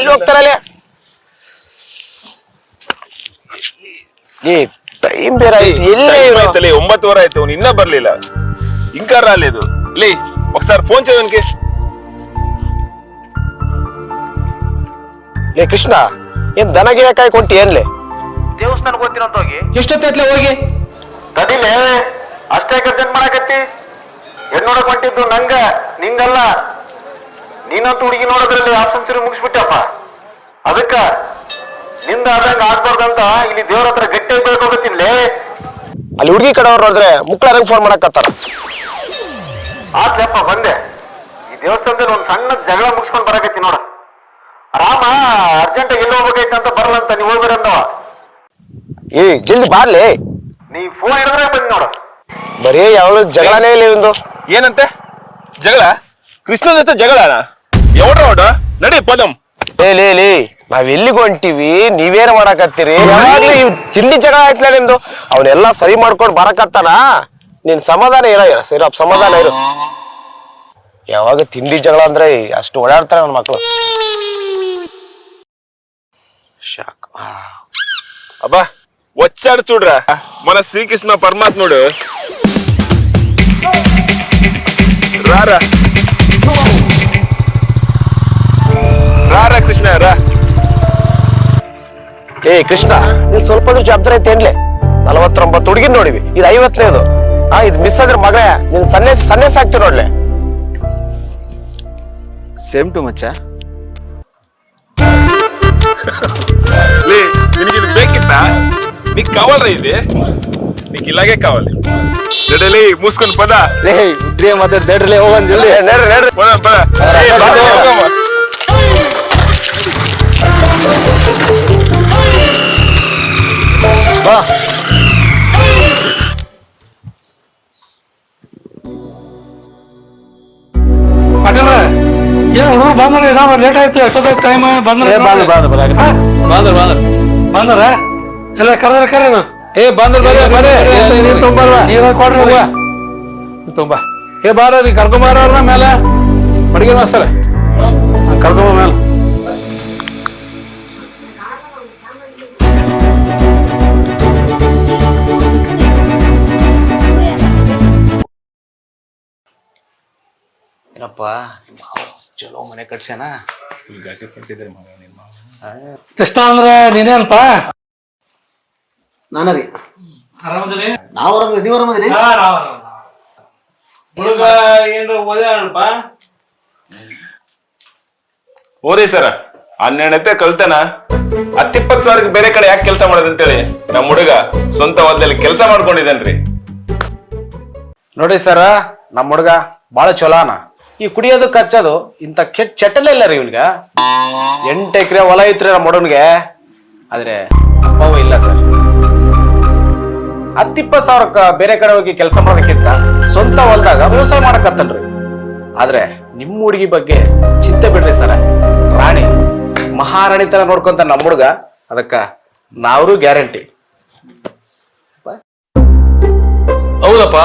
ಎಲ್ಲಿ ಹೋಗ್ತಾರಲ್ಲ ಟೈಮ್ ಬೇರೆ ಆಯ್ತು ಎಲ್ಲೇ 9 ಆಯ್ತು ಅವ್ನು ಇನ್ನ ಬರ್ಲಿಲ್ಲ ಇಂಕಾರ ಅಲ್ಲಿದು ಲೇ ఒకసారి ಫೋನ್ చేయవనికి ಲೇ ಕೃಷ್ಣ ಏನ್ ದನಗಿನ ಕಾಯ್ಕೊಂಟಿ ಏನ್ಲೆ ದೇವಸ್ಥಾನಕ್ಕೆ ಹೋಗ್ತೀರಂತ ಹೋಗಿ ಎಷ್ಟೊತ್ತೈತ್ಲೆ ಹೋಗಿ ತದಿಲೆ ಅಷ್ಟೇ ಗರ್ಜನ್ ಮಾಡಕತ್ತಿ ಹೆಣ್ಣು ನೋಡಕ್ ಹೊಂಟಿದ್ದು ನಂಗ ನಿಂಗಲ್ಲ ನೀನಂತೂ ಹುಡುಗಿ ನೋಡೋದ್ರಲ್ಲಿ ಆಸಂಸರಿ ಮುಗಿಸ್ಬಿಟ್ಟಪ್ಪ ಅದಕ್ಕ ನಿಂದ ಆದಂಗ ಆಗ್ಬಾರ್ದಂತ ಇಲ್ಲಿ ದೇವ್ರ ಹತ್ರ ಗಟ್ಟಿಯಾಗಿ ಬೆಳ್ಕೋಬೇಕಿನ್ಲೇ ಅಲ್ಲಿ ಹುಡುಗಿ ಕಡೆಯವ್ರು ನೋಡಿದ್ರೆ ಮುಕ್ಳಾರಂಗ್ ಫೋನ್ ಮಾಡಕತ್ತಾರ ಆತ್ಲೆಪ್ಪ ಬಂದೆ ಈ ದೇವಸ್ಥಾನದಲ್ಲಿ ಒಂದ್ ಸಣ್ಣ ಜಗಳ ಮುಗಿಸ್ಕೊಂಡ್ ಬರಕತ್ತಿ ನೋಡ ರಾಮ ಅರ್ಜೆಂಟ್ ಎಲ್ಲಿ ಹೋಗ್ಬೇಕೈತಂತ ಬರಲ್ಲಂತ ನೀವು ಹೋಗ್ಬೇರ ಅಂದವ ಏ ಜಲ್ದಿ ಬಾರ್ಲಿ ನೀ ಫೋನ್ ಹಿಡಿದ್ರೆ ಬಂದ್ ನೋಡ ಬರೀ ಯಾವ ಜಗಳನೇ ಇಲ್ಲ ಒಂದು ಏನಂತೆ ಜಗಳ ಕೃಷ್ಣನ ಜೊತೆ ಜಗಳನ ఎవడ ನಡಿ ಪದಂ ಲೇ ನಾವ್ ಎಲ್ಲಿಗೆ ಹೊಂಟಿವಿ ನೀವೇನ್ ಮಾಡಕತ್ತೀರಿ ಯಾವಾಗ್ಲೂ ಇವ್ ತಿಂಡಿ ಜಗಳ ಆಯ್ತಲ್ಲ ನಿಮ್ದು ಅವನ್ನೆಲ್ಲಾ ಸರಿ ಮಾಡ್ಕೊಂಡ್ ಬರಕತ್ತಾನ ನೀನ್ ಸಮಾಧಾನ ಇರ ಸರಿ ಸಮಾಧಾನ ಇರು ಯಾವಾಗ ತಿಂಡಿ ಜಗಳ ಅಂದ್ರೆ ಅಷ್ಟು ಓಡಾಡ್ತಾರೆ ನನ್ನ ಮಕ್ಳು ಶಾಕ್ అబ్బా వచ్చాడు చూడరా మన శ్రీకృష్ణ పరమాత్ముడు రారా రారా కృష్ణ రా ಏ ಕೃಷ್ಣ ನೀನ್ ಸ್ವಲ್ಪ ಜವಾಬ್ದಾರಿ ಐತೇನ್ಲೆ 49 ಹುಡುಗಿನ್ ನೋಡಿವಿ ಇದು 50ನೇದು ಇದು ಮಿಸ್ ಆದ್ರೆ ಮಗ ನೀನ್ ಸನ್ಯಾಸ ಆಗ್ತಿ ನೋಡ್ಲೆ సేమ్ టు మచ్చా ನಿನಗೆ ಇದು ಬೇಕಿತ್ತ నీకు కావాలరా ఇది నీకు ఇలాగే కావాలి రెడీ మూసుకొని పద లే ఉద్రే మదర్ దడ్రలే ಹೋಗನ್ ಜಲ್ದಿ ನಡ್ರಿ పద పద ಬಾ ಪಟೇಲ ಏನ್ ಹುಡುಗರು ಬಂದ್ರ ಏನಾರ ಲೇಟ್ ಆಯ್ತು ಎಷ್ಟೊತ್ತೈತಿ ಟೈಮ್ ಬಂದ್ರ ಎಲ್ಲ ಕರೆದ್ರ ಕರೆ ನೀರ ಕೊಡ್ರಿ ತುಂಬ ಏ ಬಾರ ನೀ ಕರ್ಕೊಂಬಾರವ್ರನ್ನ ಮೇಲೆ ಅಡಿಗೆ ಮಾಸ್ತರ ಕರ್ಕೊಂಬ ಮೇಲೆ ಏನಪ್ಪ ಚಲೋ ಮನೆ ಕಟ್ಸ್ಯಾನ ಕೃಷ್ಣ ಅಂದ್ರ ನೀನೇನಪ್ಪ ನಾನರಿ ಆರಾಮದಿರಿ ನಾವ್ ಆರಾಮದಿ ನೀವ್ ಆರಾಮದಿರಿ ಹುಡುಗ ಏನ್ರ ಓದ್ಯಾನಪ್ಪ ಓರಿ ಸರ 12ನೇ ಕಲ್ತಾನ 10-20 ಸಾವಿರಕ್ಕೆ ಬೇರೆ ಕಡೆ ಯಾಕೆ ಕೆಲಸ ಮಾಡೋದಂತೇಳಿ ನಮ್ಮ ಹುಡುಗ ಸ್ವಂತ ಹೊಲದಲ್ಲಿ ಕೆಲಸ ಮಾಡ್ಕೊಂಡಿದ್ದಾನ್ರಿ ನೋಡಿ ಸರ ನಮ್ಮ ಹುಡುಗ ಬಾಳ ಚೊಲಾನ ಈ ಕುಡಿಯೋದು ಕಚ್ಚೋದು ಇಂತ ಕೆಟ್ಟ ಚಟಲೇ ಇಲ್ಲ ರೀ ಇವನ್ಗ 8 ಎಕರೆ ಹೊಲ ಐತ್ರಿ ನಮ್ಮ ಹುಡುಗನ್ಗೆ ಆದ್ರೆ ಅಪ್ಪವ ಇಲ್ಲ ಸರ್ 10-20 ಸಾವಿರಕ್ಕ ಬೇರೆ ಕಡೆ ಹೋಗಿ ಕೆಲಸ ಮಾಡೋದಕ್ಕಿಂತ ಸ್ವಂತ ಹೊಲದಾಗ ವ್ಯವಸಾಯ ಮಾಡಕತ್ತನ್ರಿ ಆದ್ರೆ ನಿಮ್ಮ ಹುಡುಗಿ ಬಗ್ಗೆ ಚಿಂತೆ ಬಿಡ್ರಿ ಸರ ರಾಣಿ ಮಹಾರಾಣಿ ತರ ನೋಡ್ಕೊಂತ ನಮ್ಮ ಹುಡುಗ ಅದಕ್ಕ ನಾವ್ರು ಗ್ಯಾರಂಟಿ ಹೌದಪ್ಪ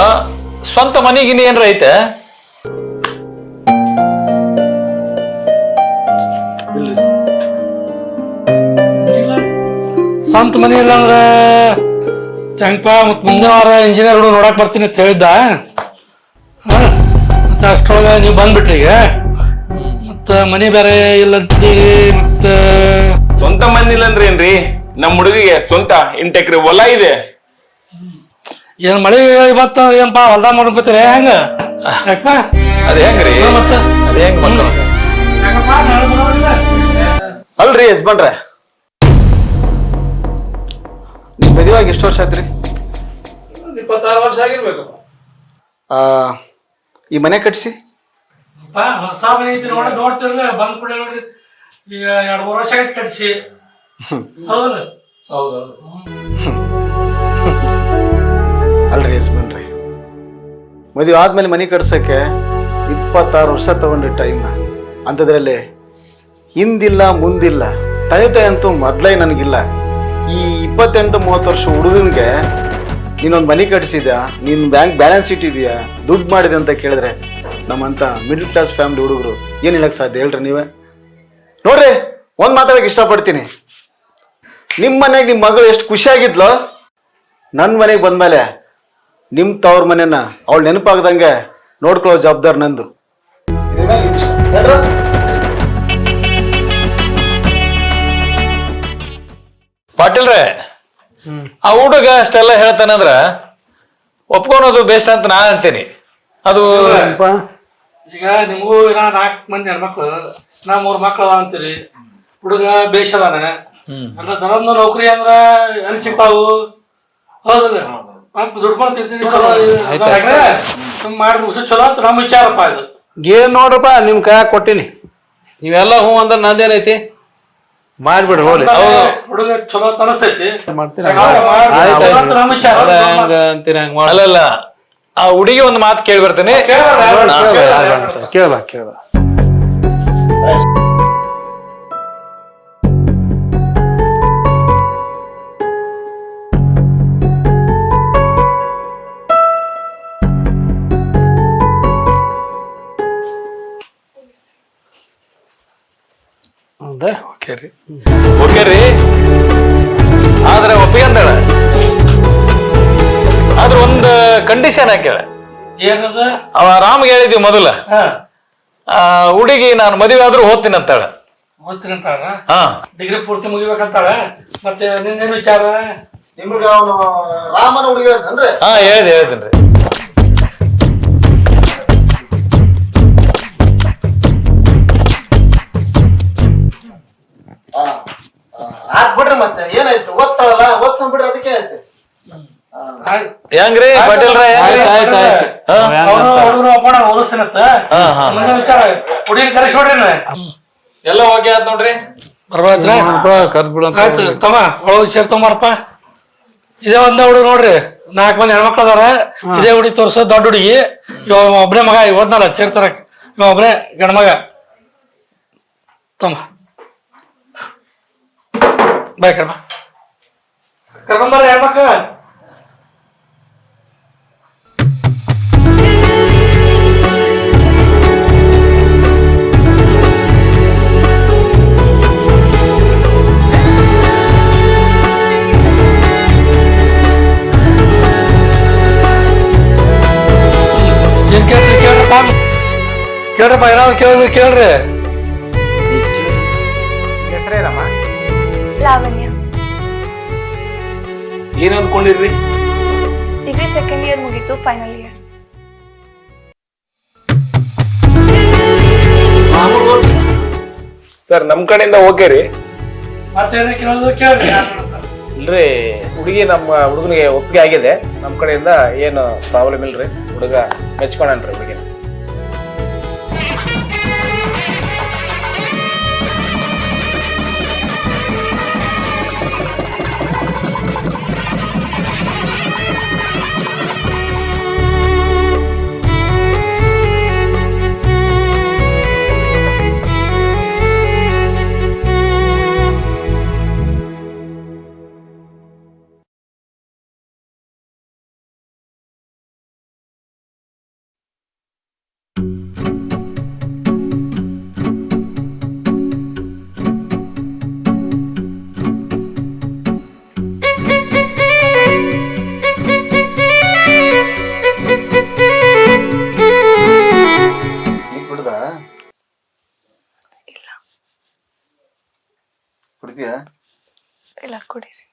ಸ್ವಂತ ಮನೆಗಿನ ಏನ್ರ ಐತೆ ಸ್ವಂತ ಮನಿ ಇಲ್ಲ ಅಂದ್ರ ಹೆಂಗಪ್ಪ ಮತ್ ಮುಂದಿನ ವಾರ ಇಂಜಿನಿಯರ್ ಹುಡುಗ ನೋಡಕ್ ಬರ್ತೀನಿ ಅಂತ ಹೇಳಿದ್ದ ಮತ್ತೆ ಅಷ್ಟ್ರೊಳಗ ನೀವು ಬಂದ್ಬಿಟ್ರಿ ಈಗ ಮತ್ತ ಮನಿ ಬೇರೆ ಇಲ್ಲಂತೀರಿ ಮತ್ತ ಸ್ವಂತ ಮನಿಲ್ಲ ಅಂದ್ರೆ ಏನ್ರಿ ನಮ್ಮ ಹುಡುಗಿಗೆ ಸ್ವಂತ 8 ಎಕರೆ ಹೊಲ ಇದೆ ಏನ್ ಮಳೆ ಇವತ್ತ ಏನಪ್ಪ ಹೊಲ್ದಾಗ ನೋಡ್ಕೊತೀರಿ ಹೆಂಗ ಯಾಕಪ್ಪ ಅದ ಹೆಂಗ್ರಿ ಮತ್ತ ಅದ ಹೆಂಗ್ ಮಕ್ಕಳು ಅಲ್ರಿ ಯಜಮಾನ್ರೆ ನಿಮ್ ಮದುವೆಯಾಗಿ ಎಷ್ಟು ವರ್ಷ ಆಯ್ತ್ರಿ 26 ವರ್ಷ ಆಗಿರ್ಬೇಕಪ್ಪ ಈ ಮನೆ ಕಟ್ಸಿ ಹೊಸ ಮನೆ ಐತಿ ನೋಡ್ತಿರಲ್ಲ ಬಂದ್ ಕೂಡ ನೋಡ್ರಿ ಈಗ 2-3 ವರ್ಷ ಆಯ್ತು ಕಟ್ಸಿ ಹೌದಲ್ಲ ಹೌದೌದು ಅಲ್ರಿ ಯಜಮಾನ್ರಿ ಮದುವೆ ಆದ್ಮೇಲೆ ಮನೆ ಕಟ್ಸಕ್ಕೆ 26 ವರ್ಷ ತಗೊಂಡ್ರಿ ಟೈಮ್ ಅಂಥದ್ರಲ್ಲಿ ಹಿಂದಿಲ್ಲ ಮುಂದಿಲ್ಲ ತಂದೆ ಅಂತೂ ಮೊದ್ಲೇ ನನಗಿಲ್ಲ ಈ 28-30 ವರ್ಷ ಹುಡುಗನ್ಗೆ ನೀನೊಂದು ಮನೆ ಕಟ್ಸಿದ್ಯ ನೀನ್ ಬ್ಯಾಂಕ್ ಬ್ಯಾಲೆನ್ಸ್ ಇಟ್ಟಿದ್ಯಾ ದುಡ್ಡು ಮಾಡಿದೆ ಅಂತ ಕೇಳಿದ್ರೆ ನಮ್ಮಂತ ಮಿಡಲ್ ಕ್ಲಾಸ್ ಫ್ಯಾಮಿಲಿ ಹುಡುಗರು ಏನ್ ಹೇಳಕ್ ಸಾಧ್ಯ ಹೇಳ್ರಿ ನೀವೇ ನೋಡ್ರಿ ಒಂದು ಮಾತಾಡಕ್ಕೆ ಇಷ್ಟಪಡ್ತೀನಿ. ನಿಮ್ಮ ಮನೆಗೆ ನಿಮ್ಮ ಮಗಳು ಎಷ್ಟು ಖುಷಿಯಾಗಿದ್ಲೋ, ನನ್ನ ಮನೆಗೆ ಬಂದ್ಮೇಲೆ ನಿಮ್ಮ ತವ್ರ ಮನೆಯನ್ನ ಅವಳು ನೆನಪಾಗ್ದಂಗೆ ನೋಡ್ಕೊಳ್ಳೋ ಜವಾಬ್ದಾರಿ ನಂದು. ಇದ್ರ ಮೇಲೆ ನಿಮ್ ಇಷ್ಟ. ಏನ್ರು? ಪಾಟೀಲ್ರೆ, ಆ ಹುಡುಗ ಅಷ್ಟೆಲ್ಲ ಹೇಳ್ತಾನಂದ್ರ ಒಪ್ಕೊಳೋದು ಬೆಸ್ಟ್ ಅಂತ ನಾನು ಅಂತೀನಿ. ಅದು ಈಗ ನಿಮಗೂ ಇನ್ನ 4 ಮಂದಿ ಹೆಣ್ಮಕ್ಳು, ನಾ 3 ಮಕ್ಳು ಅದಾವ ಅಂತೀರಿ. ಹುಡುಗ ಬೇಷ್ ಅದಾನ, ಎಲ್ಲ ದರದ್ನ ನೌಕರಿ ಅಂದ್ರ ಎಲ್ಲಿ ಸಿಗ್ತಾವು? ಹೌದಲ್ಲ, ದುಡ್ಕೊಂಡು ತಿಂತೀನಿ ಚಲೋ ಮಾಡಿ ಮುಗಿಸ್ ಚಲೋ ಅಂತ ನಮ್ಮ ವಿಚಾರಪ್ಪ ಇದು. ಏನ್ ನೋಡ್ರಪ್ಪ ನಿಮ್ ಕೈಯಾಗ ಕೊಟ್ಟಿನಿ, ನೀವೆಲ್ಲ ಹ್ಞೂ ಅಂದ್ರೆ ನಂದೇನೈತಿ, ಮಾಡ್ಬಿಡ್ರಿ ಹೋಗ್ಲಿ. ಹುಡುಗ ಚಲೋ ಅಂತ ಅನಸ್ತೈತಿ. ಮಾಡ್ತೀನಿ. ನಮ್ಮ ವಿಚಾರ ಹೆಂಗ ಅಂತೀರಿ ಹಂಗ ಮಾಡ. ಅಲ್ಲಲ್ಲ, ಆ ಹುಡುಗಿ ಒಂದು ಮಾತು ಕೇಳಿ ಬರ್ತೇನೆ. ಕೇಳ ಕೇಳ. ಹೌದಾ? ಓಕೆ ರೀ. ಓಕೆ ರೀ, ಆದ್ರೆ ಒಪ್ಪಿಗೆ ಅಂದಾಳ. ಆದ್ರೆ ಒಂದು ಕಂಡೀಷನ್ ಹಾಕ್ಯಾಳ. ಏನದ? ಅವ ರಾಮ್ಗೆ ಹೇಳಿದ್ವಿ ಮೊದಲ, ಆ ಹುಡುಗಿ ನಾನು ಮದುವೆ ಆದ್ರೂ ಹೋಗ್ತೀನಿ ಅಂತಾಳ. ಓದ್ತೀನಿ ಅಂತಾಳ, ಹಾ ಡಿಗ್ರಿ ಪೂರ್ತಿ ಮುಗಿಬೇಕಂತಾಳ. ಮತ್ತೆ ನಿನ್ನೇನು ವಿಚಾರ? ನಿಮ್ಗೆ ಅವನು ರಾಮನ ಹುಡುಗಿ ಅಂದ್ರೆ ಹಾ ಹೇಳ್ತೇನ್ರಿ. ಹಾಕ್ಬಿಡ್ರಿ. ಮತ್ತೆ ಏನಾಯ್ತು? ಓದ್ತಾಳಲ್ಲ, ಓದ್ಸಂಬಿಡ್ರಿ. ಅದಕ್ಕೆ ಆಯ್ತು. ಹೆಂಗ್ರಿ ಪಾಟೀಲ್ರ, ಹೆಂಗ್ರಿ? ಹುಡುಗರು ಒಪ್ಪಣ ಓದಿಸ್ತೀನಂತ ವಿಚಾರ. ಹುಡುಗಿ ಕರೆಸ್ಬಿಡ್ರಿ. ಎಲ್ಲ ಓಕೆ ಆತ್ ನೋಡ್ರಿ. ಆಯ್ತು ತಮ್ಮ, ಒಳಗೆ ಸೇರ್ ತೊಂಬಾರಪ್ಪ. ಇದೇ ಒಂದ ಹುಡುಗ ನೋಡ್ರಿ, 4 ಮಂದಿ ಹೆಣ್ಮಕ್ಳು ಅದಾರ. ಇದೇ ಹುಡುಗಿ ತೋರ್ಸೋ ದೊಡ್ಡ ಹುಡುಗಿ. ಇವ ಒಬ್ನೇ ಮಗ, ಈಗ ಓದ್ನಲ್ಲ ಸೇರ್ತಾರಕ್, ಇವ ಒಬ್ನೇ ಗಂಡ್ಮಗ. ತಮ್ಮ ಬಾಯ್ ಕರ್ಮ ಕರ್ಕೊಂಬರ್ರಿ ಹೆಣ್ಮಕ್ಳು. ಏನ್ ಕೇಳ್ರಿ? ಕೇಳ್ರಪ್ಪ, ಕೇಳ್ರಪ್ಪ, ಏನಾದ್ರು ಕೇಳಿದ್ರಿ ಕೇಳ್ರಿ. ಹೆಸರೇನಮ್ಮ? ಲಾವಣ್ಯ. ಏನ್ ಅಂದ್ಕೊಂಡಿರ್ರಿ? ಡಿಗ್ರಿ 2nd ಇಯರ್ ಮುಗೀತು, ಫೈನಲ್ ಇಯರ್. ಸರ್ ನಮ್ ಕಡೆಯಿಂದ ಓಕೆ ರೀ. ಮತ್ತೇನ ಕೇಳೋದು ಕೇಳ್ರಿ. ಇಲ್ರಿ, ಹುಡುಗಿ ನಮ್ಮ ಹುಡುಗನಿಗೆ ಒಪ್ಪಿಗೆ ಆಗಿದೆ. ನಮ್ಮ ಕಡೆಯಿಂದ ಏನು ಪ್ರಾಬ್ಲಮ್ ಇಲ್ರಿ. ಹುಡುಗ ಮೆಚ್ಕೊಳನ್ರಿ ಹುಡುಗಿ. ಕುಡಿದ್ಯಾ? ಇಲ್ಲ, ಕುಡೀರಿ.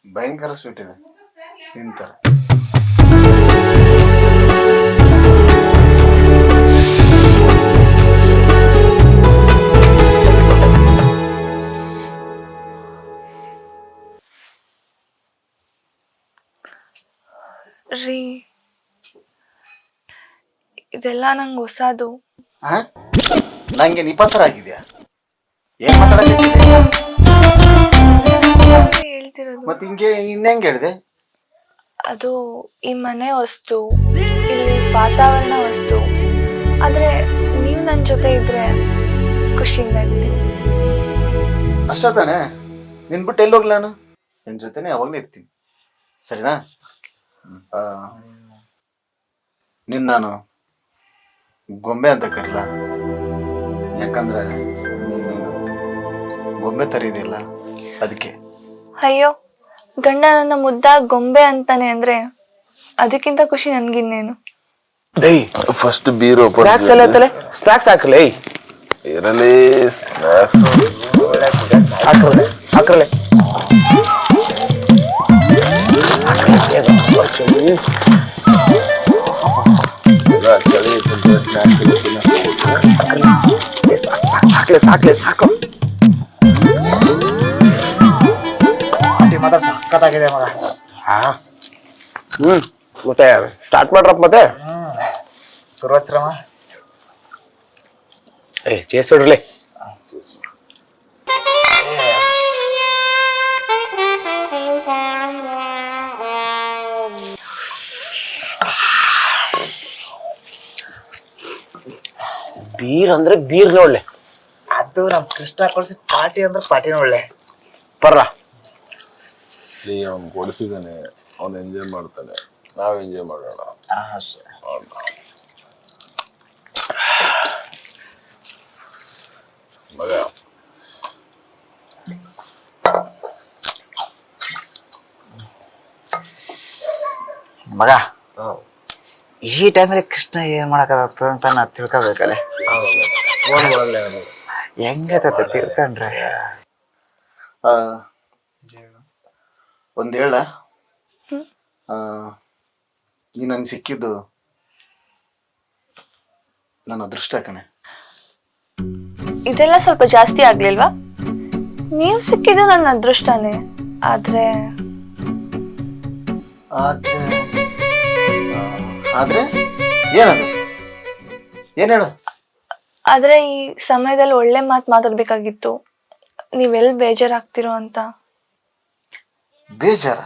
ಭಯಂಕರ ಸ್ವೀಟ್ ಇದೆ ನಿಂತರ. ರೀ, ಇದೆಲ್ಲ ನಂಗೆ ಹೊಸದು. ನಂಗೆ ನಿಪಸರ ಆಗಿದ್ಯಾ? ಏನ್ ಮಾತಾಡಕ್ಕೆ ಹೇಳ್ತಿರೋದು? ಮತ್ತೆ ಹಿಂಗೆ ಇನ್ನೆಂಗ್ ಹೇಳಿದೆ? ಅದು ಈ ಮನೆ ವಸ್ತು, ಇಲ್ಲಿ ವಾತಾವರಣ ವಸ್ತು. ಆದ್ರೆ ನೀವು ನನ್ನ ಜೊತೆ ಇದ್ರೆ ಖುಷಿಯಿಂದ ಇರ್ತೀನಿ. ಅಷ್ಟ ತಾನೆ? ನಿನ್ ಬಿಟ್ಟು ಎಲ್ಲಿ ಹೋಗ್ಲ? ನಾನು ನಿನ್ ಜೊತೆನೆ ಯಾವಾಗ್ಲೂ ಇರ್ತೀನಿ, ಸರಿನಾ? ನಿನ್ನ ನಾನು ಗೊಂಬೆ ಅಂತ ಕರಿಲ್ಲ, ಯಾಕಂದ್ರೆ ನೀನು ಗೊಂಬೆ ತರ ಇದೆಯಲ್ಲ ಅದಕ್ಕೆ. ಅಯ್ಯೋ, ಗಂಡ ನನ್ನ ಮುದ್ದ ಗೊಂಬೆ ಅಂತಾನೆ ಅಂದ್ರೆ ಅದಕ್ಕಿಂತ ಖುಷಿ ನನ್ಗಿನ್ನೇನು. ಏಯ್ ಫಸ್ಟ್ ಬೀರು ಸ್ನಾಕ್ಸ್ ಎಲ್ಲ ಐತಲೆ, ಸ್ನಾಕ್ಸ್ ಹಾಕಲೇ. ಇರಲಿ ಹಾಕ್ರಲೆ ಹಾಕ್ರಲೆ. ಚಳಿ ಸ್ನಾಕ್ಸ್ ಸಾಕ್ಲೆ ಸಾಕ್ಲೆ ಸಾಕು. ಮಾತ್ರ ಸಖತ್ತಾಗಿದೆ ಮಗ. ಮತ್ತೆ ಸ್ಟಾರ್ಟ್ ಮಾಡ್ರಪ್ಪ ಮತ್ತೆ. ಸುರವಚ್ರಮ ಚೇಸ್ ಹೊಡ್ರಲಿ. ಬೀರ್ ಅಂದ್ರೆ ಬೀರ್ ಒಳ್ಳೆ. ಅದು ನಮ್ ಕೃಷ್ಣ ಕೊಡ್ಸಿ ಪಾರ್ಟಿ ಅಂದ್ರೆ ಪಾರ್ಟಿನ ಒಳ್ಳೆ. ಬರ್ರ ಅವ್ನು ಕೊಡಿಸಿದಾನೆ, ಅವ್ನು ಎಂಜಾಯ್ ಮಾಡ್ತಾನೆ, ನಾವ್ ಎಂಜಾಯ್ ಮಾಡೋಣ. ಮಗ ಮಗ, ಈ ಟೈಮಲ್ಲಿ ಕೃಷ್ಣ ಏನ್ ಮಾಡಕತ್ತ ಅಂತ ನಾ ತಿಳ್ಕೊಬೇಕಲ್ಲ. ಹೆಂಗತ್ತ ತಿಳ್ಕೊಂಡ್ರೆ ಒಂದ್ ಹೇಳ, ಈ ನಂಗೆ ಸಿಕ್ಕಿದ್ದು ನನ್ನ ಅದೃಷ್ಟ ಕಣೆ. ಇದೆಲ್ಲ ಸ್ವಲ್ಪ ಜಾಸ್ತಿ ಆಗ್ಲಿಲ್ವಾ? ನೀವು ಸಿಕ್ಕಿದ್ದು ನನ್ನ ಅದೃಷ್ಟನೇ. ಆದ್ರೆ ಆದ್ರೆ ಏನದು, ಏನ್ ಹೇಳು. ಆದ್ರೆ ಈ ಸಮಯದಲ್ಲಿ ಒಳ್ಳೆ ಮಾತಾಡ್ಬೇಕಾಗಿತ್ತು. ನೀವೆಲ್ ಬೇಜಾರಾಗ್ತಿರೋ ಅಂತ. ಬೇಜಾರ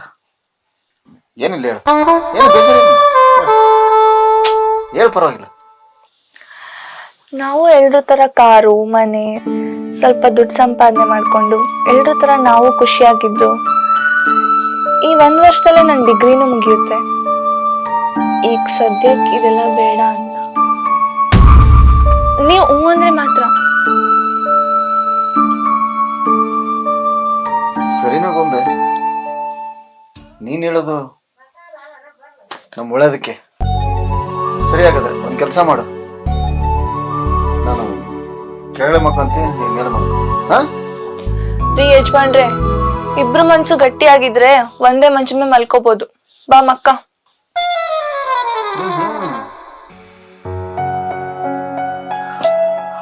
ಏನಿಲ್ಲ, ಹೇಳು. ಏನು ಬೇಜಾರ? ಹೇಳು, ಪರವಾಗಿಲ್ಲ. ನಾವು ಎಲ್ರ ತರ ಕಾರು, ಮನೆ, ಸ್ವಲ್ಪ ದುಡ್ಡು ಸಂಪಾದನೆ ಮಾಡ್ಕೊಂಡು ಎಲ್ರ ತರ ನಾವು ಖುಷಿಯಾಗಿದ್ದು ಈ 1 ವರ್ಷದಲ್ಲೇ ನನ್ನ ಡಿಗ್ರಿನೂ ಮುಗಿಯುತ್ತೆ. ಈಗ ಸದ್ಯಕ್ಕೆ ಇದೆಲ್ಲ ಬೇಡ ಅಂತ ನೀವು ಹ್ಞೂ ಅಂದ್ರೆ ಮಾತ್ರ. ಸರಿನಾ ಗೊಂಬೆ, ನೀನ್ ಹೇಳೋದು ನಮ್ಮ ಒಳ್ಳೇದಕ್ಕೆ. ಸರಿ, ಹಾಗಾದ್ರೆ ಒಂದ್ ಕೆಲಸ ಮಾಡು, ನಾನು ಕೆಳಗಡೆ ಮಕ್ಕಂತೀನಿ, ನೀನ್ ಮೇಲೆ ಮಕ್ಕ. ರೀ ಯಜಮಾನ್ರೆ, ಇಬ್ರು ಮನ್ಸು ಗಟ್ಟಿ ಆಗಿದ್ರೆ ಒಂದೇ ಮಂಚ ಮೇಲೆ ಮಲ್ಕೋಬಹುದು. ಬಾ ಮಕ್ಕ.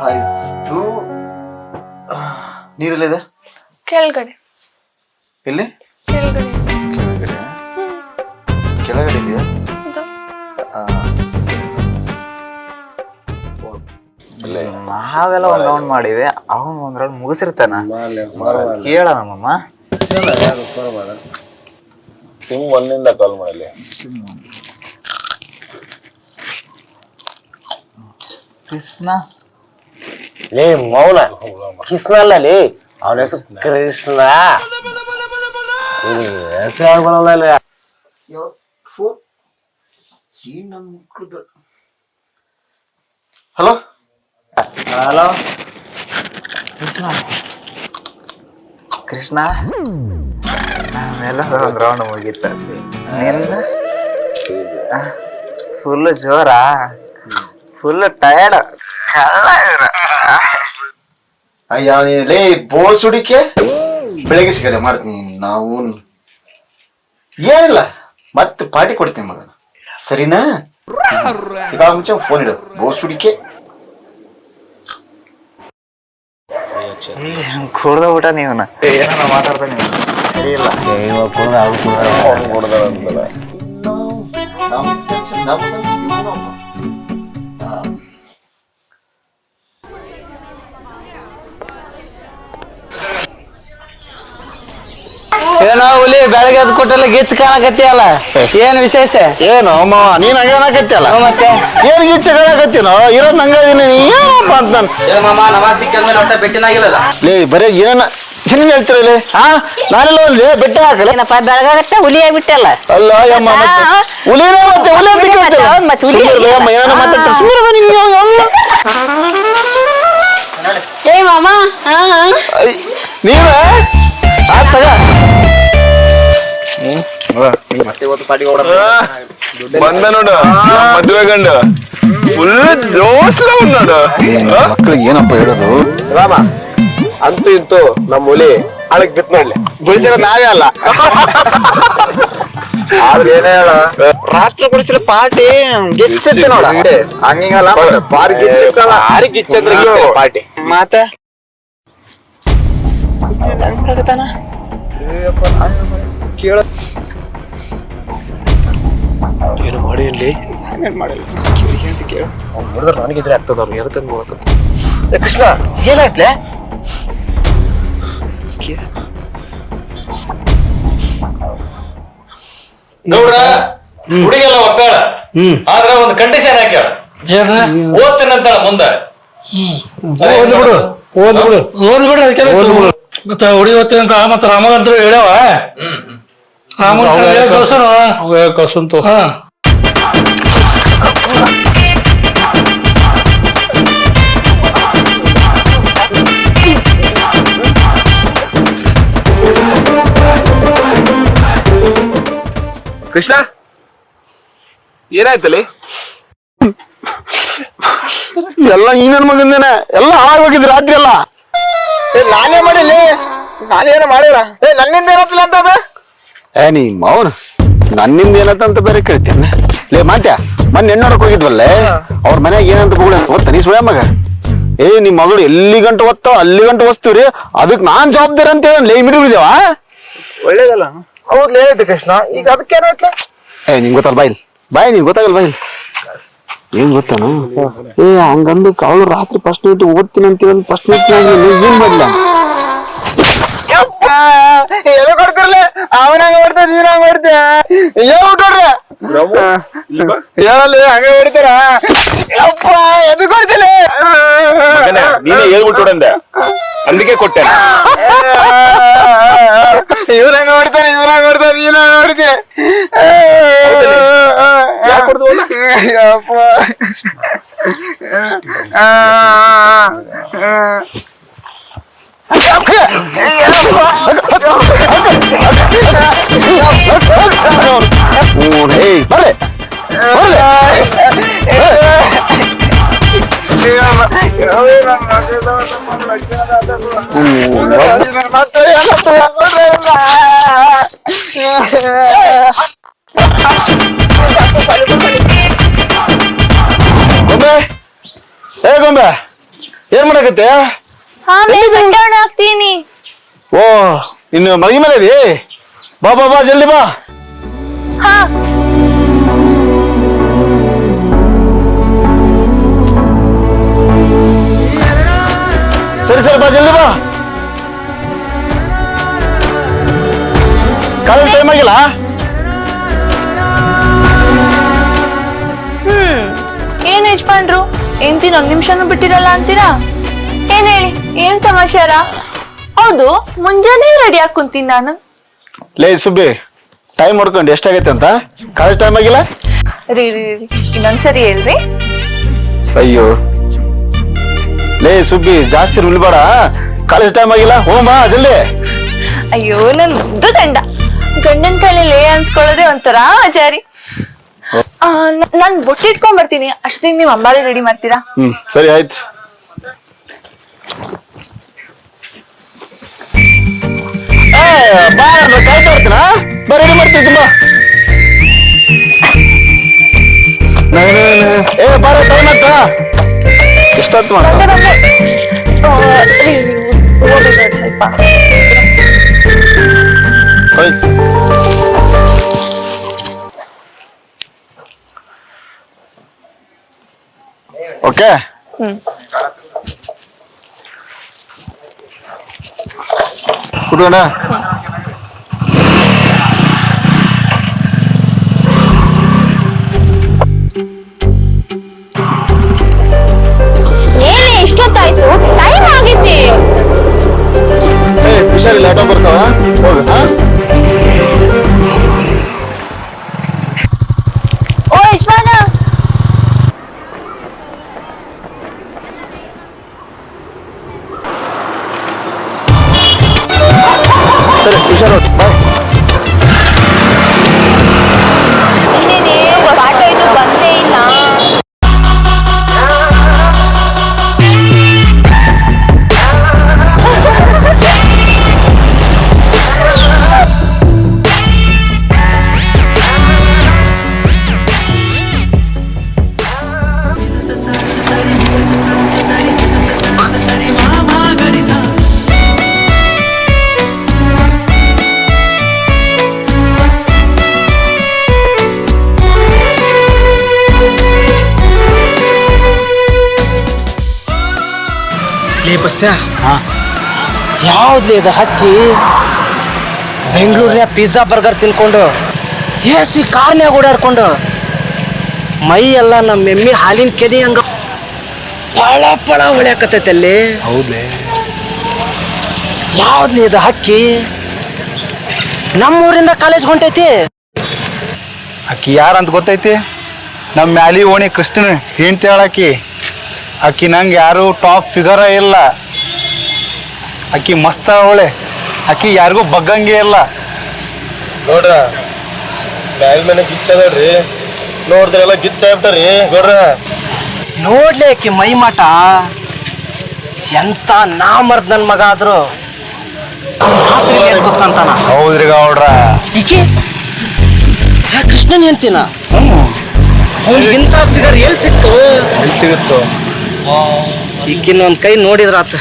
ಆಯ್ತು. ನೀರೆಲ್ಲಿದೆ? ಕೆಳಗಡೆ. ಎಲ್ಲಿ? ಕೆಳಗಡೆ. ಕೆಳಗಡೆ. ಕೆಳಗಡೆ ಇದೆಯಾ? ಇದು. ನಾವೆಲ್ಲ ಒಂದ್ ರೌಂಡ್ ಮಾಡಿವಿ, ಅವನ್ ಒಂದ್ ರೌಂಡ್ ಮುಗಿಸಿರ್ತಾನ. ಕೇಳ ನಮ್ಮಮ್ಮ. ಸಿಮ್ 1 ಕಾಲ್ ಮಾಡಲಿ. ಕೃಷ್ಣ ಲೇ ಮೌನ, ಕೃಷ್ಣ ಅಲ್ಲ ಲೇ, ಅವನ ಹೆಸರು ಕೃಷ್ಣ. ಹೆಸರು ಬರಲ್ಲ. Hello hello Krishna. ಕೃಷ್ಣ, ನಾವೆಲ್ಲ ಒಂದ್ ರೌಂಡ್ ಮುಗೀತ. ನಿನ್ನ ಫುಲ್ ಜೋರ, ಫುಲ್ ಟಯರ್ಡ್. ಲೇ ಬೋಸ್ ಹುಡಿಕೆ, ಬೆಳಗ್ಗೆ ಸಿಗದೆ ಮಾಡ್ತೀನಿ. ನಾವು ಏನಿಲ್ಲ, ಮತ್ತೆ ಪಾರ್ಟಿ ಕೊಡ್ತೀನಿ ಮಗನ, ಸರಿನಾ? ಇವಾಗ ಮುಂಚೆ ಫೋನ್ ಇಡು, ಬೋಸ್ ಹುಡಿಕೆ. ಕುಡ್ದೋಗ್ಬಿಟ್ಟ ನೀವನ, ಏನ ಮಾತಾಡ್ತಾ ನೀವು ಸರಿ ಇಲ್ಲ. ಏನೋ ಹುಲಿ ಬೆಳಗ್ಗೆ ಎದ್ದು ಕೊಟ್ಟಲ್ಲ ಗಿಚ್ ಕಾಣಕತ್ತಿಯಲ್ಲ, ಏನ್ ವಿಶೇಷ? ಏನು ಮಾವ ನೀನ್ ಹಂಗನಕತ್ತಿಯಲ್ಲ, ಮತ್ತೆ ಏನ್ ಗೀಚ ಕಾಣಕತ್ತೀನೋ, ಇರೋದ್ ಹಂಗದೀನಿ ಏನಪ್ಪ ಅಂತ ನಾನು. ಮಾಮ ನಮಾಜ್ ಸಿಕ್ಕಂದ್ರೆ ಒಟ್ಟ ಬೆಟ್ಟಿನಾಗಿಲ್ಲ. ಲೇ ಬರೇ ಏನ ಸುಮ್ಮನೆ ಹೇಳ್ತಿರಲಿ ಹಾ ನಾನೆಲ್ಲ ಒಂದೇ ಬೆಟ್ಟ ಹಾಕಲ್ಲ ಏನಪ್ಪ ಬೆಳಗಾಗತ್ತೆ ಹುಲಿ ಆಗ್ಬಿಟ್ಟಲ್ಲ ಅಲ್ಲ ಯಮ್ಮ ಮತ್ತೆ ಹುಲಿನೇ ಮತ್ತೆ ಹುಲಿ ಅಂತ ಕೇಳ್ತೀರ ಮತ್ತೆ ಹುಲಿ ಅಮ್ಮ ಏನಾರ ಮಾತಾಡ್ತಾರೆ ಸುಮ್ಮನೆ ನಿಮ್ಗೆ ಏ ಮಾಮ ನೀವೇ ತಗ ಬಂದ ನೋಡು ಮದ್ವೆ ಗಂಡು ಫುಲ್ ಜೋಸ್ಲ ನೋಡು ಮಕ್ಳಿಗೆ ಏನಪ್ಪ ಹೇಳೋದು ರಾಮ ಅಂತೂ ಇಂತೂ ನಮ್ಮ ಹುಲಿ ಅಳಕ್ ಬಿತ್ ನೋಡ್ಲಿ ಗುಡಿಸಿರೋ ನಾವೇ ಅಲ್ಲ ಆದ್ರೆ ಏನೇ ಹೇಳ ರಾಷ್ಟ್ರ ಗುಡಿಸಿರೋ ಪಾರ್ಟಿ ಗೆಚ್ಚತ್ತೆ ನೋಡ ಹಂಗಿಂಗಲ್ಲ ಬಾರಿ ಗೆಚ್ಚತ್ತಲ್ಲ ಭಾರಿ ಗಿಚ್ಚಂದ್ರೆ ಗಿಚ್ಚ ಪಾರ್ಟಿ ಮತ್ತೆ ಕೇಳ ಏನು ಮಾಡಿ ಇಲ್ಲಿ ಏನ್ ಮಾಡಿಲ್ಲ ಅಂತ ಕೇಳ ನೋಡಿದ್ರೆ ನನಗಿದ್ರೆ ಆಗ್ತದವ್ರು ಎದಕ್ಕಂಗ್ ನೋಡಕ ಕೃಷ್ಣ ಏನಾಯ್ತ್ಲೆ ಗೌಡ ಹುಡುಗೆಲ್ಲ ಒಪ್ಪಾಳ ಆದ್ರೆ ಒಂದು ಕಂಡೀಷನ್ ಹಾಕ್ಯಾಳ ಏನ ಓದ್ತೀನಂತಾಳ ಮುಂದೆ ಓದ್ಬಿಡು ಓದ್ಬಿಡು ಓದ್ಬಿಡ್ರಿ ಅದಕ್ಕೆ ಮತ್ತೆ ಹುಡುಗಿ ಓದ್ತೀನಿ ಅಂತ ಮತ್ತೆ ರಾಮಗಂದ್ರು ಹೇಳ್ಯಾವ ರಾಮನ್ ಕಳ್ಸೋಣ ಕಸಂತು ಹಾ ಕೃಷ್ಣ ಏನಾಯ್ತಲ್ಲಿ ಎಲ್ಲ ಈ ನನ್ ಮಗಂದೇನ ಎಲ್ಲ ಹಾಳಾಗೋಗಿದ್ ರಾತ್ರಿ ಎಲ್ಲ ನಾನೇ ಮಾಡಿಲ್ಲ ನಾನೇನ ಮಾಡಿರ ನನ್ನಿಂದ ಏನತ್ತಿಲ್ಲ ಅಂತ ಅದ ನೀ ಮೌನ ನನ್ನಿಂದ ಏನಂತ ಬೇರೆ ಕೇಳ್ತೇನೆ ಲೇ ಮಾತ್ಯ ಮೊನ್ನೆ ಹೆಣ್ಣೋಡಕ್ ಹೋಗಿದ್ವಲ್ಲೇ ಅವ್ರ ಮನ್ಯಾಗ ಏನಂತ ಬುಗುಳ ಅಂತ ಓದ್ತಾನಿ ಸುಳ್ಯ ಮಗ ನಿಮ್ ಮಗಳು ಎಲ್ಲಿ ಗಂಟೆ ಓದ್ತಾವ ಅಲ್ಲಿ ಗಂಟೆ ಓದ್ತೀವ್ರಿ ಅದಕ್ ನಾನ್ ಜವಾಬ್ದಾರಿ ಅಂತ ಹೇಳಿ ಲೇ ಮಿಡಿ ಬಿಡಿದೇವ ಒಳ್ಳೇದಲ್ಲ ಹೌದ್ಲ ಏನೈತೆ ಕೃಷ್ಣ ಈಗ ಅದಕ್ಕೆ ಏನಾಯ್ತ್ಲೆ ನಿಂಗ್ ಗೊತ್ತಲ್ಲ ಬಾಯ್ ನಿಂಗ್ ಗೊತ್ತಾಗಲ್ಲ ಬಾಯ್ ಏನ್ ಗೊತ್ತಾನು ಹಂಗಂದು ಅವಳು ರಾತ್ರಿ ಫಸ್ಟ್ ನೈಟ್ ಓದ್ತೀನಿ ಅಂತ ಫಸ್ಟ್ ನೈಟ್ ಏನ್ ಮಾಡ್ಲ ಎದು ಕೊಡ್ತಿರ್ಲಿ ಅವನಂಗ ಹೊಡ್ತ ನೀನ್ ಹಂಗ ಹೊಡ್ತೀಯ ಏನ್ ಬಿಟ್ಟೋಡ್ರಿ ಹೇಳಲ್ಲಿ ಹಂಗ ಹೊಡಿತಾರ ಯಪ್ಪ ಎದು ಕೊಡ್ತಿಲ್ಲ ನೀನೇ ಹೇಳ್ಬಿಟ್ಟು ಅದಕ್ಕೆ ಕೊಟ್ಟೆ ಇವ್ರಂಗ ಹೊಡ್ತಾನೆ ನೀನ್ ಹಂಗ ಹೊಡಿತೀಯ ಯಪ್ಪ ಗೊಂಬೆ ಏನ್ ಮಾಡಕತ್ತೆ ಹಾಕ್ತೀನಿ ಓ ಇನ್ನು ಮಲಗಿ ಮೇಲೆ ಇದಿ ಬಾ ಬಾ ಬಾ ಜಲ್ದಿ ಬಾ ಹಾ ಸರಿ ಬಾ ಜಲ್ದಿ ಬಾ ಕಾಲೇಜ್ ಟೈಮ್ ಆಗಿಲ್ಲ ಏನ್ ಯಜಮಾನ್ರು ಎಂತಿನ ಒಂದ್ ನಿಮಿಷನೂ ಬಿಟ್ಟಿರಲ್ಲ ಅಂತೀರಾ ಏನ್ ಹೇಳಿ ಏನ್ ಸಮಾಚಾರ ಹೌದು ಮುಂಜಾನೆ ರೆಡಿ ಆಗಿ ಕುಂತೀನಿ ನಾನು ಲೇ ಸುಬ್ಬಿ ಟೈಮ್ ನೋಡ್ಕೊಂಡು ಎಷ್ಟಾಗೈತೆ ಅಂತ ಕಾಲೇಜ್ ಟೈಮ್ ಆಗಿಲ್ಲ ರೀ ಇನ್ನೊಂದ್ಸರಿ ಹೇಳ್ರಿ ಅಯ್ಯೋ ಲೇ ಸುಬ್ಬಿ ಜಾಸ್ತಿ ನಿಲ್ಬೇಡ ಕಾಲೇಜ್ ಟೈಮ್ ಆಗಿಲ್ಲ ಹೋಗ್ ಬಾ ಜಲ್ದಿ ಅಯ್ಯೋ ನನ್ ಮುದ್ದು ಗಂಡನ ಕೈಲಿ ಅನ್ಸ್ಕೊಳ್ಳೋದೇ ಒಂಥರ ಆಚಾರಿ ನಾನ್ ಬೊಟ್ಟಿಟ್ಕೊಂಡ್ ಬರ್ತೀನಿ ಅಷ್ಟೇ ನೀವ್ ಅಂಬಾರಿ ರೆಡಿ ಮಾಡ್ತೀರಾ ಸರಿ ಆಯ್ತು ಕಾಯ್ತಾ ಇರ್ತೀನ ಬಾ ರೆಡಿ ಮಾಡ್ತೀನಿ ತುಂಬಾ ಬಾರ ಟೈಮ್ ಆಯ್ತಾ ಎಷ್ಟಾಯ್ತು ಮಾಡ ಸ್ವಲ್ಪ ಓಕೆ ಕುತ್ಕೊಂಡ ಏನೇ ಇಷ್ಟೊತ್ತಾಯ್ತು ಟೈಮ್ ಆಗಿದ್ದೆ ಹುಷಾರಿಲ್ಲ, ಆಟೋ ಬರ್ತಾವ, ಹೋಗ. ಓ ಯಜಮಾನ, ಸರಿ ಹುಷಾರು, ಬಾಯ್. ಇನ್ನೇನೆ ಆಟೋ ಇನ್ನೂ ಬಂದೇ ಇಲ್ಲ. ಲೇ ಬಸ್ಸ, ಯಾವ್ದ್ಲೇ ಇದು ಹಕ್ಕಿ? ಬೆಂಗಳೂರಿನ ಪಿಜ್ಜಾ ಬರ್ಗರ್ ತಿನ್ಕೊಂಡು ಎಸಿ ಕಾರ್ನ್ಯಾಗ ಓಡಾಡ್ಕೊಂಡು ಮೈ ಎಲ್ಲ ನಮ್ಮ ಎಮ್ಮಿ ಹಾಲಿನ ಕೆನೆ ಹಂಗ ಪಳ ಪಳ ಹೊಳ್ಯಾಕತ್ತೈತಲ್ಲಿ. ಹೌದ್ಲೇ, ಯಾವ್ದ್ಲೇ ಇದು ಹಕ್ಕಿ? ನಮ್ಮೂರಿಂದ ಕಾಲೇಜ್ ಹೊಂಟೈತಿ. ಆಕಿ ಯಾರಂತ ಗೊತ್ತೈತಿ? ನಮ್ಮ ಮ್ಯಾಲಿ ಓಣಿ ಕೃಷ್ಣನ ಹೆಂಡ್ತಿ ಹೇಳಾಕಿ. ಆಕಿ ನಂಗೆ ಯಾರು ಟಾಪ್ ಫಿಗರ ಇಲ್ಲ. ಆಕಿ ಮಸ್ತ್ ಅವಳೆ. ಆಕಿ ಯಾರಿಗೂ ಬಗ್ಗಂಗೆ ಇಲ್ಲ. ನೋಡ್ರ ಮ್ಯಾಲ್ ಮೇಲೆ ಗಿಚ್ಚದಡ್ರಿ, ನೋಡಿದ್ರೆಲ್ಲ ಗಿಚ್ಚ ಆಗ್ಬಿಟ್ಟಾರಿ ನೋಡ್ರ. ನೋಡ್ಲಿ ಆಕಿ ಮೈ ಮಾಟ, ಎಂತ ನಾಮರ್ದ್ ನನ್ ಮಗ ಆದ್ರು ರಾತ್ರಿ ಎದ್ದು ಕೂತ್ಕೊಂತಾನ. ಹೌದ್ರಿ ಗೌಡ್ರ. ಈಕಿ ಕೃಷ್ಣನ್ ಹೇಳ್ತೀನ, ಅವ್ನಿಗಿಂತ ಫಿಗರ್ ಎಲ್ಲಿ ಸಿಕ್ತು? ಎಲ್ಲಿ ಸಿಗುತ್ತೋ? ಈಕಿನ ಒಂದ್ ಕೈ ನೋಡಿದ್ರಾತ.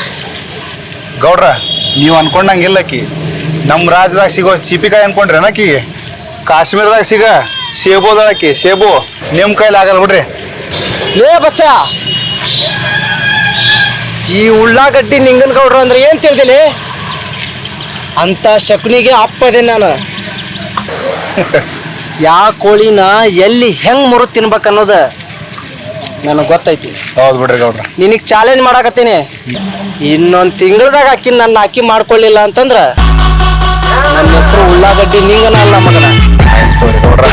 ಗೌಡ್ರ, ನೀವು ಅನ್ಕೊಂಡಂಗಿಲ್ಲ ಆಕಿ ನಮ್ಮ ರಾಜ್ಯದಾಗ ಸಿಗೋ ಚೀಪಿಕಾಯಿ ಅನ್ಕೊಂಡ್ರಿ ಆಕಿ ಕಾಶ್ಮೀರದಾಗ ಸಿಗ ಸೇಬೋದಾಕಿ ಸೇಬು ನಿಮ್ಮ ಕೈಲಿ ಆಗಲ್ಲ ಬಿಡ್ರಿ. ಲೇ ಬಸ್ಸ, ಈ ಉಳ್ಳಾಗಡ್ಡಿ ನಿಂಗನ್ ಗೌಡ್ರು ಅಂದ್ರೆ ಏನ್ ತಿಳಿದಿಲ್ಲ? ಅಂತ ಶಕುನಿಗೆ ಅಪ್ಪದೆ ನಾನು. ಯಾ ಕೋಳಿನ ಎಲ್ಲಿ ಹೆಂಗ್ ಮುರಿದು ತಿನ್ಬೇಕು ಅನ್ನೋದ ನನಗೆ ಗೊತ್ತೈತಿ. ಹೌದು ಬಿಡ್ರಿ ಗೌಡ್ರ. ನಿನಗೆ ಚಾಲೆಂಜ್ ಮಾಡಾಕತ್ತೀನಿ. ಇನ್ನೊಂದು ತಿಂಗಳದಾಗ ಅಕ್ಕಿ ನನ್ನ ಅಕ್ಕಿ ಮಾಡ್ಕೊಳ್ಳಿಲ್ಲ ಅಂತಂದ್ರ ನನ್ನ ಹೆಸರು ಉಳ್ಳಾಗಡ್ಡಿ ನಿಂಗನ ಅಲ್ಲ ಮಗನ. ಆಯ್ತು ಗೌಡ್ರ.